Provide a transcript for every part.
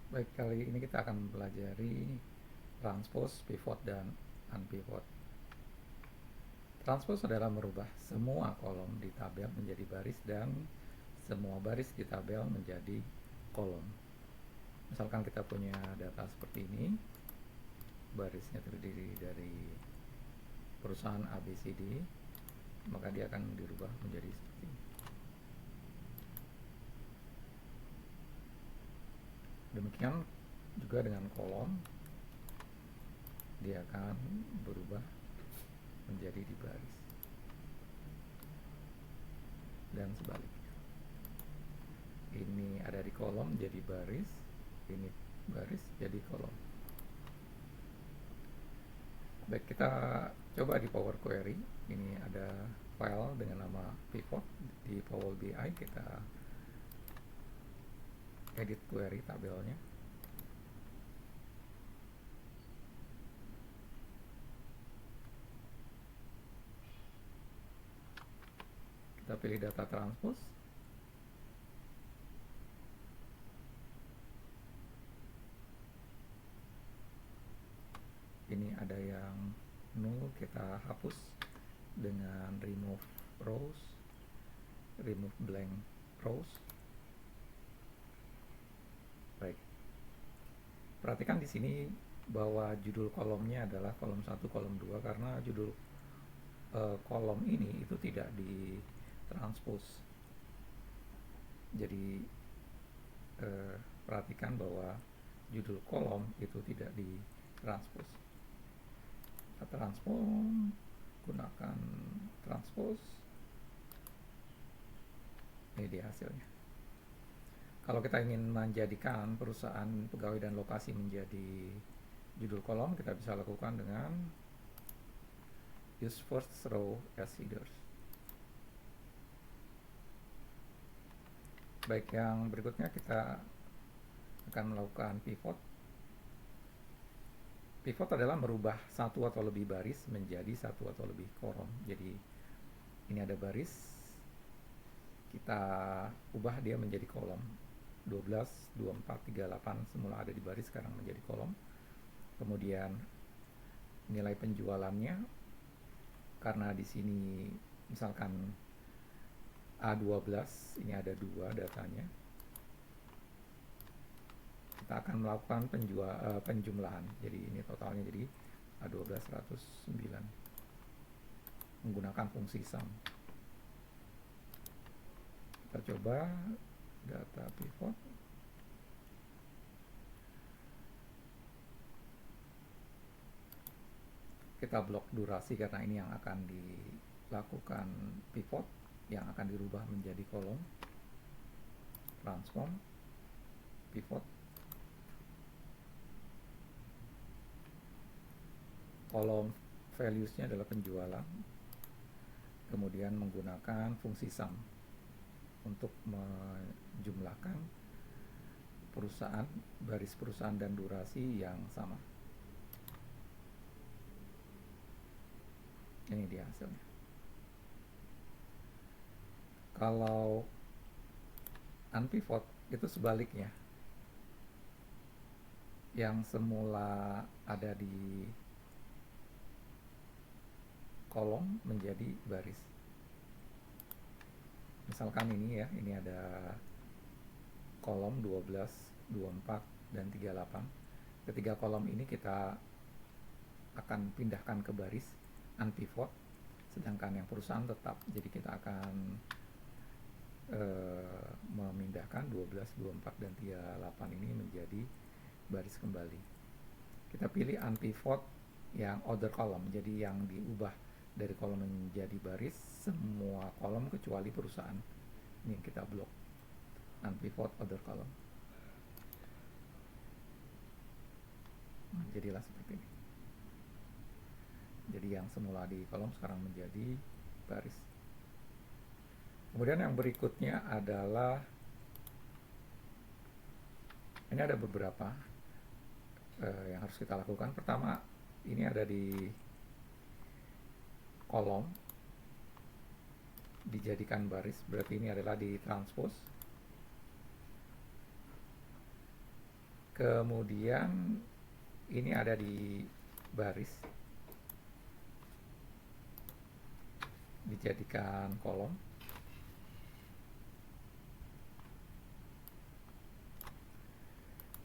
Baik, kali ini kita akan mempelajari transpose, pivot, dan unpivot. Transpose adalah merubah semua kolom di tabel menjadi baris dan semua baris di tabel menjadi kolom. Misalkan kita punya data seperti ini, barisnya terdiri dari perusahaan ABCD, maka dia akan dirubah menjadi seperti ini. Demikian juga dengan kolom, dia akan berubah menjadi di baris dan sebaliknya. Ini ada di kolom jadi baris, ini baris jadi kolom. Baik, kita coba di Power Query. Ini ada file dengan nama pivot. Di Power BI kita edit query tabelnya. Kita pilih data transpose. Ini ada yang null, kita hapus dengan remove rows, remove blank rows. Baik, perhatikan di sini bahwa judul kolomnya adalah kolom 1, kolom 2 karena judul kolom ini itu tidak ditranspose. Jadi perhatikan bahwa judul kolom itu tidak ditranspose. Kita transform, gunakan transpose. Ini dia hasilnya. Kalau kita ingin menjadikan perusahaan, pegawai, dan lokasi menjadi judul kolom, kita bisa lakukan dengan use first row as headers. Baik, yang berikutnya kita akan melakukan pivot. Pivot adalah merubah satu atau lebih baris menjadi satu atau lebih kolom. Jadi ini ada baris, kita ubah dia menjadi kolom. 12, 24, 38 semula ada di baris, sekarang menjadi kolom. Kemudian nilai penjualannya, karena di sini misalkan A12, ini ada 2 datanya, kita akan melakukan penjumlahan. Jadi ini totalnya jadi A12 109 menggunakan fungsi sum. Kita coba data pivot. Kita blok durasi karena ini yang akan dilakukan pivot, yang akan dirubah menjadi kolom. Transform, pivot. Kolom values-nya adalah penjualan. Kemudian menggunakan fungsi sum untuk menjumlahkan perusahaan, baris perusahaan dan durasi yang sama. Ini dia hasilnya. Kalau unpivot itu sebaliknya, yang semula ada di kolom menjadi baris. Misalkan ini ya, ini ada kolom 12, 24, dan 38. Ketiga kolom ini kita akan pindahkan ke baris unpivot, sedangkan yang perusahaan tetap. Jadi kita akan memindahkan 12, 24, dan 38 ini menjadi baris kembali. Kita pilih unpivot yang order column, jadi yang diubah dari kolom menjadi baris, semua kolom kecuali perusahaan. Ini yang kita blok, unpivot order column. Nah, jadilah seperti ini. Jadi yang semula di kolom sekarang menjadi baris. Kemudian yang berikutnya adalah, ini ada beberapa yang harus kita lakukan. Pertama, ini ada di kolom, dijadikan baris, berarti ini adalah di transpose. Kemudian ini ada di baris, dijadikan kolom.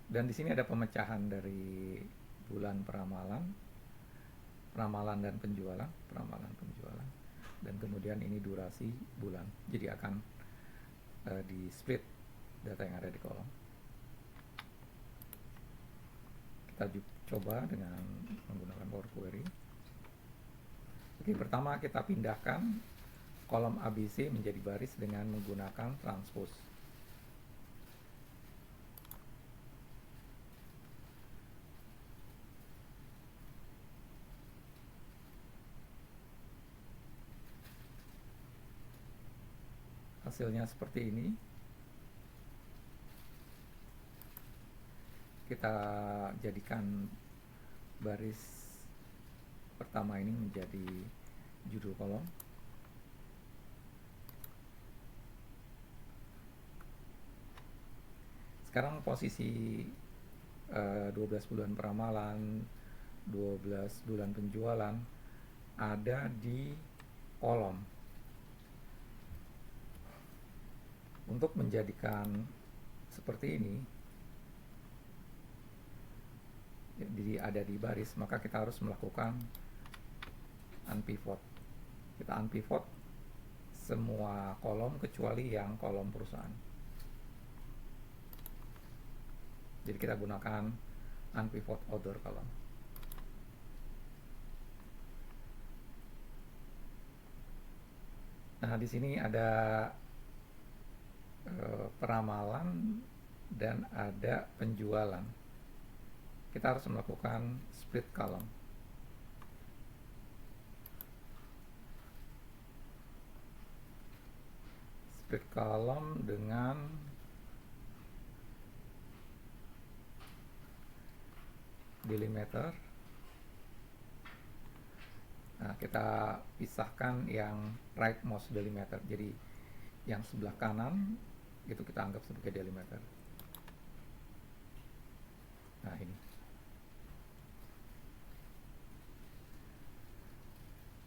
Dan di sini ada pemecahan dari bulan peramalan, peramalan dan penjualan, peramalan penjualan, dan kemudian ini durasi bulan. Jadi akan di split data yang ada di kolom. Kita coba dengan menggunakan Power Query. Oke, pertama kita pindahkan kolom ABC menjadi baris dengan menggunakan transpose. Hasilnya seperti ini. Kita jadikan baris pertama ini menjadi judul kolom. Sekarang posisi 12 bulan peramalan, 12 bulan penjualan ada di kolom. Untuk menjadikan seperti ini, jadi ada di baris, maka kita harus melakukan unpivot. Kita unpivot semua kolom kecuali yang kolom perusahaan. Jadi kita gunakan unpivot order column. Nah, di sini ada peramalan dan ada penjualan. Kita harus melakukan split column. Split column dengan delimiter. Nah, kita pisahkan yang rightmost delimiter. Jadi yang sebelah kanan itu kita anggap sebagai delimiter. Nah, ini.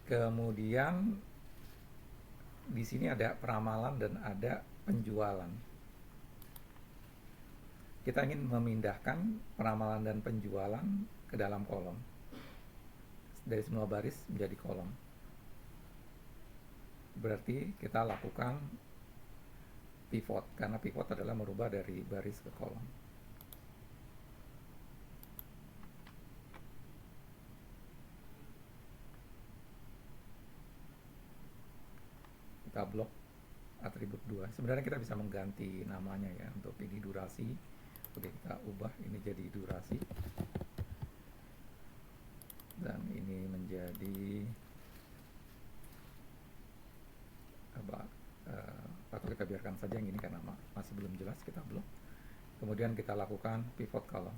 Kemudian di sini ada peramalan dan ada penjualan. Kita ingin memindahkan peramalan dan penjualan ke dalam kolom. Dari semua baris menjadi kolom. Berarti kita lakukan pivot, karena pivot adalah merubah dari baris ke kolom. Kita blok atribut 2. Sebenarnya kita bisa mengganti namanya ya. Untuk ini durasi, oke, kita ubah ini jadi durasi, dan ini menjadi atau kita biarkan saja yang ini karena masih belum jelas. Kita blok, kemudian kita lakukan pivot column.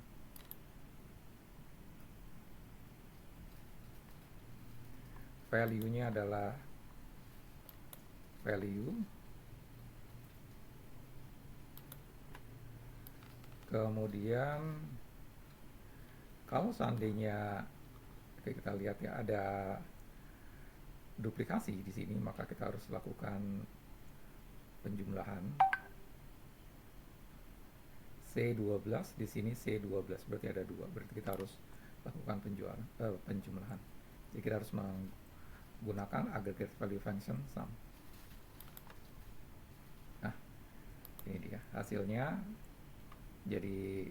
Value-nya adalah value, kemudian kalau seandainya kita lihat ya ada duplikasi di sini, maka kita harus lakukan penjumlahan. C12 di sini C12, berarti ada 2, berarti kita harus lakukan penjumlahan. Jadi kita harus menggunakan aggregate value function sum. Nah, ini dia hasilnya. Jadi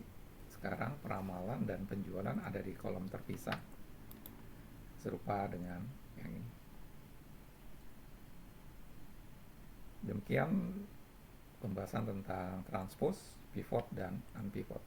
sekarang peramalan dan penjualan ada di kolom terpisah, serupa dengan yang ini. Demikian pembahasan tentang transpose, pivot, dan unpivot.